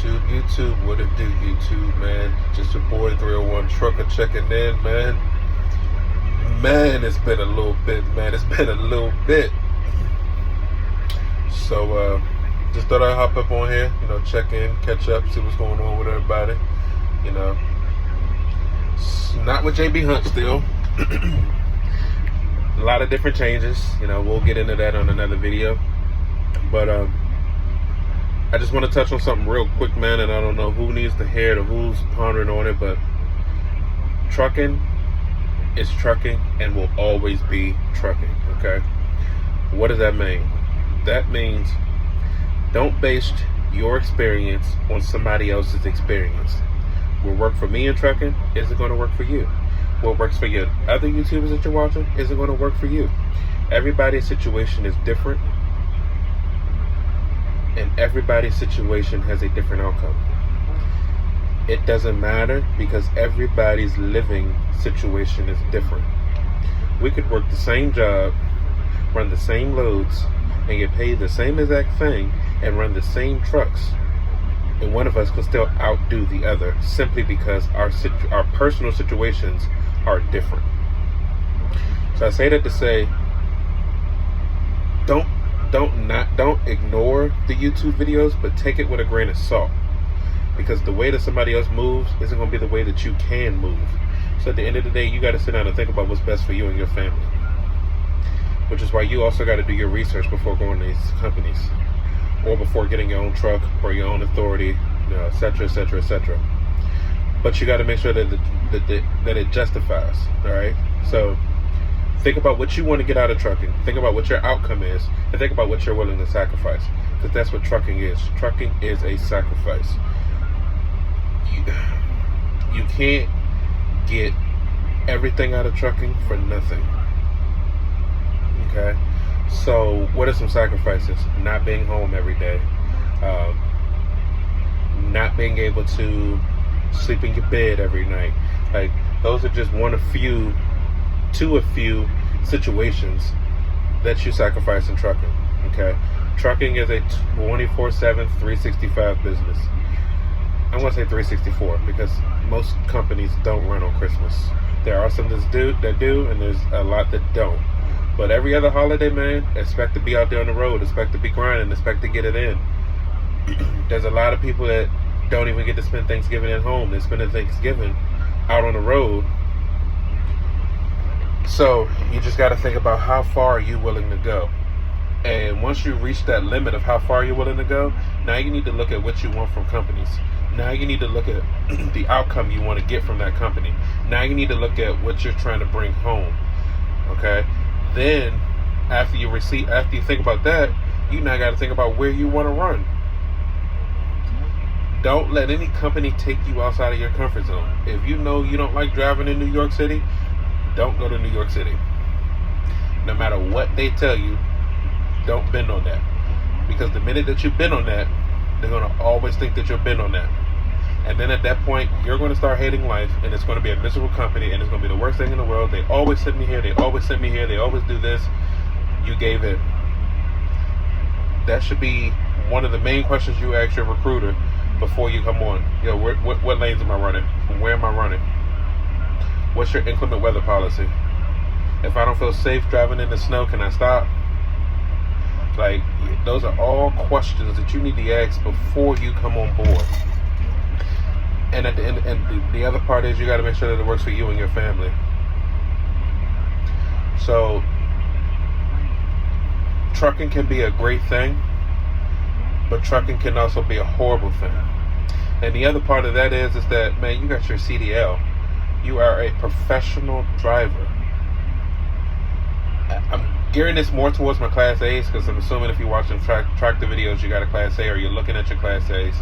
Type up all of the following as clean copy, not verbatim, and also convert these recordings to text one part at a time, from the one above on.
YouTube, what it do, YouTube, man? Just your boy 301 Trucker checking in, man. Man, it's been a little bit, man. It's been a little bit. So, just thought I'd hop up on here, check in, catch up, see what's going on with everybody. Not with JB Hunt still. A lot of different changes. We'll get into that on another video. But, I just want to touch on something real quick, man, and I don't know who needs to hear it or who's pondering on it, but trucking is trucking and will always be trucking, okay? What does that mean? That means don't base your experience on somebody else's experience. What worked for me in trucking isn't going to work for you. What works for your other YouTubers that you're watching isn't going to work for you. Everybody's situation is different. And everybody's situation has a different outcome. It doesn't matter because everybody's living situation is different. We could work the same job, run the same loads, and get paid the same exact thing and run the same trucks. And one of us could still outdo the other simply because our personal situations are different. So I say that to say, don't ignore the YouTube videos, but take it with a grain of salt, because the way that somebody else moves isn't going to be the way that you can move. So at the end of the day, you got to sit down and think about what's best for you and your family, which is why you also got to do your research before going to these companies or before getting your own truck or your own authority, et cetera, et cetera, et cetera. But you got to make sure that it justifies. All right, so think about what you want to get out of trucking. Think about what your outcome is, and think about what you're willing to sacrifice. Because that's what trucking is. Trucking is a sacrifice. You can't get everything out of trucking for nothing. Okay? So, what are some sacrifices? Not being home every day. Not being able to sleep in your bed every night. Like, those are just a few situations that you sacrifice in trucking. Okay, trucking is a 24/7, 365 business. I want to say 364 because most companies don't run on Christmas. There are some that do, and there's a lot that don't. But every other holiday, man, expect to be out there on the road, expect to be grinding, expect to get it in. There's a lot of people that don't even get to spend Thanksgiving at home. They're spending Thanksgiving out on the road. So you just got to think about how far are you willing to go. And once you reach that limit of how far you're willing to go, now you need to look at what you want from companies. Now you need to look at the outcome you want to get from that company. Now you need to look at what you're trying to bring home. Okay? Then after you think about that, you now got to think about where you want to run. Don't let any company take you outside of your comfort zone. If you know you don't like driving in New York City, don't go to New York City. No matter what they tell you, don't bend on that. Because the minute that you bend on that, they're going to always think that you're bent on that. And then at that point, you're going to start hating life, and it's going to be a miserable company, and it's going to be the worst thing in the world. They always send me here, they always send me here, they always do this. You gave in. That should be one of the main questions you ask your recruiter before you come on. What lanes am I running? Where am I running? What's your inclement weather policy? If I don't feel safe driving in the snow, can I stop? Like, those are all questions that you need to ask before you come on board. And at the end, and the other part is you got to make sure that it works for you and your family. So, trucking can be a great thing, but trucking can also be a horrible thing. And the other part of that is that, man, you got your CDL. You are a professional driver. I'm gearing this more towards my Class A's because I'm assuming if you're watching tractor videos, you got a Class A or you're looking at your Class A's.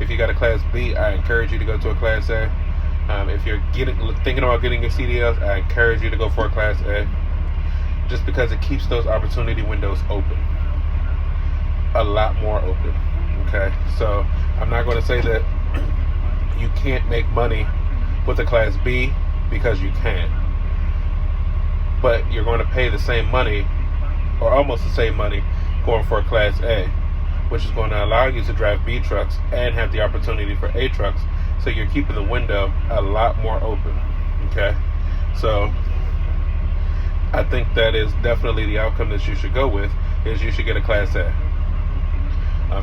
If you got a Class B, I encourage you to go to a Class A. If you're thinking about getting your CDLs, I encourage you to go for a Class A. Just because it keeps those opportunity windows open. A lot more open. Okay? So, I'm not going to say that you can't make money with a Class B because you can. But you're going to pay the same money, or almost the same money, going for a Class A. which is going to allow you to drive B trucks and have the opportunity for A trucks. So you're keeping the window a lot more open. Okay, so I think that is definitely the outcome that you should go with. Is you should get a Class A.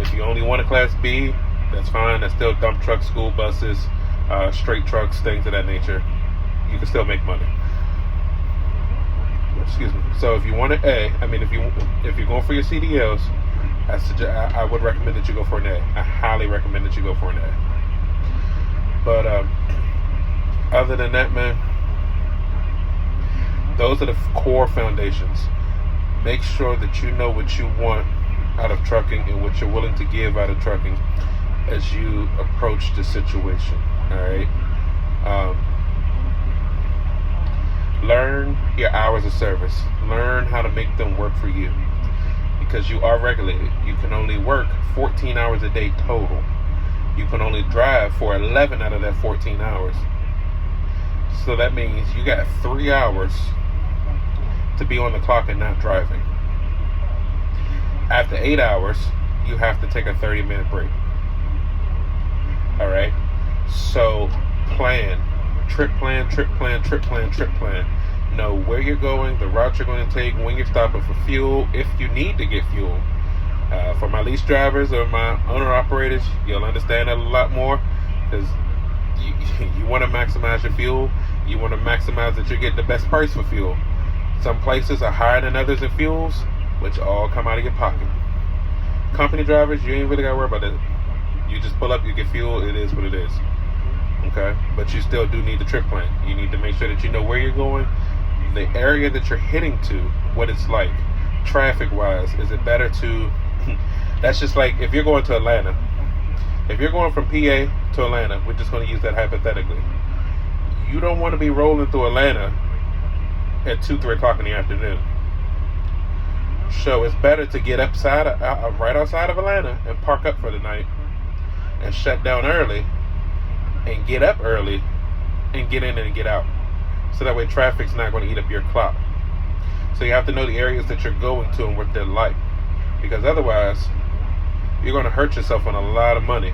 If you only want a Class B, that's fine. That's still dump trucks, school buses, straight trucks, things of that nature. You can still make money. Excuse me. So if you want an A, if you're going for your CDLs, I would recommend that you go for an A. I highly recommend that you go for an A. But other than that, man, those are the core foundations. Make sure that you know what you want out of trucking and what you're willing to give out of trucking as you approach the situation. All right. Learn your hours of service. Learn how to make them work for you, because you are regulated. You can only work 14 hours a day total. You can only drive for 11 out of that 14 hours. So that means you got 3 hours to be on the clock and not driving. After 8 hours, you have to take a 30-minute break. All right. So plan. Trip plan. Know where you're going, the route you're going to take, when you're stopping for fuel, if you need to get fuel. For my lease drivers or my owner-operators, you'll understand that a lot more, because you want to maximize your fuel. You want to maximize that you get the best price for fuel. Some places are higher than others in fuels, which all come out of your pocket. Company drivers, you ain't really got to worry about that. You just pull up, you get fuel, it is what it is. Okay? But you still do need the trip plan. You need to make sure that you know where you're going, the area that you're heading to, what it's like, traffic-wise. Is it better to... That's just like if you're going to Atlanta. If you're going from PA to Atlanta, we're just going to use that hypothetically. You don't want to be rolling through Atlanta at 2, 3 o'clock in the afternoon. So it's better to get right outside of Atlanta and park up for the night and shut down early and get up early and get in and get out. So that way traffic's not going to eat up your clock. So you have to know the areas that you're going to and what they're like. Because otherwise, you're going to hurt yourself on a lot of money,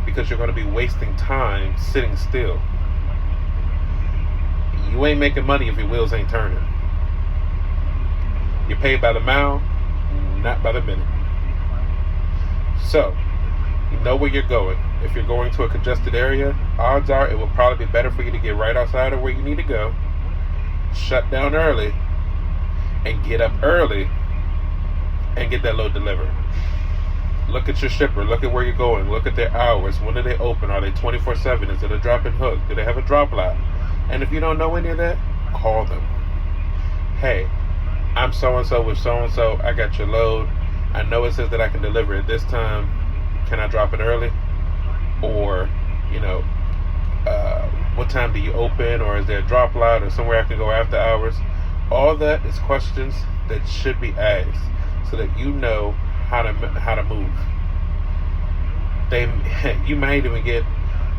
because you're going to be wasting time sitting still. You ain't making money if your wheels ain't turning. You're paid by the mile, not by the minute. So, you know where you're going. If you're going to a congested area, odds are it will probably be better for you to get right outside of where you need to go, shut down early, and get up early and get that load delivered. Look at your shipper. Look at where you're going. Look at their hours. When are they open? Are they 24/7? Is it a drop and hook? Do they have a drop lot? And if you don't know any of that, call them. Hey, I'm so-and-so with so-and-so. I got your load. I know it says that I can deliver it this time. Can I drop it early? Or, what time do you open? Or is there a drop lot or somewhere I can go after hours? All that is questions that should be asked so that you know how to move. You might even get,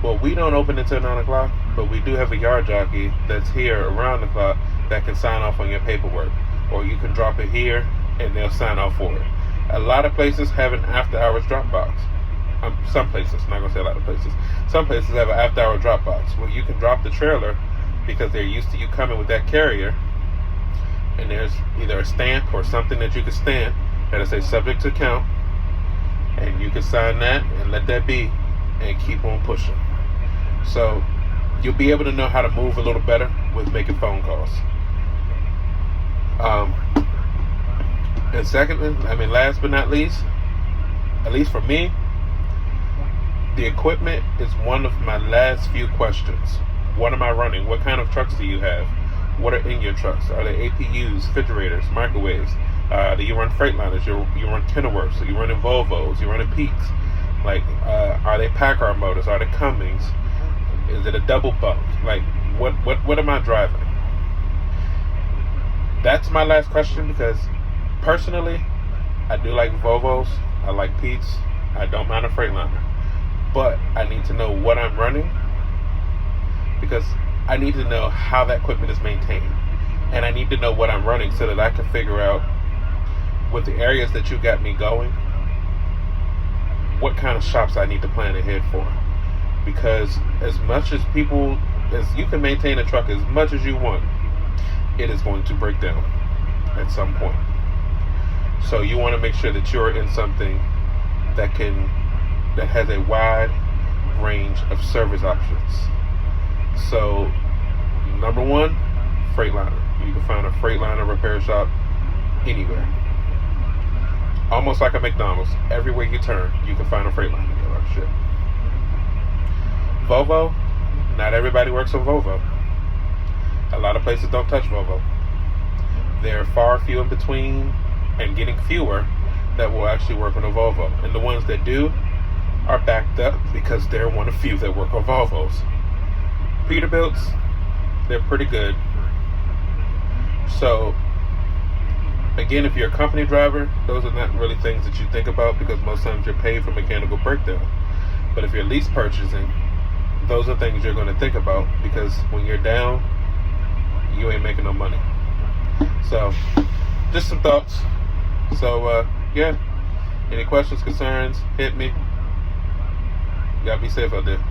well, we don't open until 9 o'clock, but we do have a yard jockey that's here around the clock that can sign off on your paperwork. Or you can drop it here and they'll sign off for it. A lot of places have an after hours drop box. Some places, not going to say a lot of places. Some places have an after hour drop box where you can drop the trailer because they're used to you coming with that carrier. And there's either a stamp or something that you can stamp that'll say subject to count. And you can sign that and let that be and keep on pushing. So you'll be able to know how to move a little better with making phone calls. And secondly, last but not least, at least for me, the equipment is one of my last few questions. What am I running? What kind of trucks do you have? What are in your trucks? Are they APUs, refrigerators, microwaves? Do you run Freightliners? You run Kenilworths? Are you running Volvos? You running Peaks? Are they Packard motors? Are they Cummins? Is it a double bunk? What am I driving? That's my last question, because personally, I do like Volvos. I like Peaks. I don't mind a Freightliner. But I need to know what I'm running, because I need to know how that equipment is maintained. And I need to know what I'm running so that I can figure out with the areas that you got me going, what kind of shops I need to plan ahead for. Because as much as you can maintain a truck as much as you want, it is going to break down at some point. So you want to make sure that you're in something that has a wide range of service options. So number one, Freightliner. You can find a Freightliner repair shop anywhere. Almost like a McDonald's. Everywhere you turn, you can find a Freightliner dealership. Volvo, not everybody works on Volvo. A lot of places don't touch Volvo. There are far few in between, and getting fewer, that will actually work on a Volvo. And the ones that do are backed up because they're one of few that work on Volvos. Peterbilts, they're pretty good. So, again, if you're a company driver, those are not really things that you think about because most times you're paid for mechanical breakdown. But if you're lease purchasing, those are things you're going to think about because when you're down, you ain't making no money. So, just some thoughts. So, yeah. Any questions, concerns, hit me. Y'all be safe out there.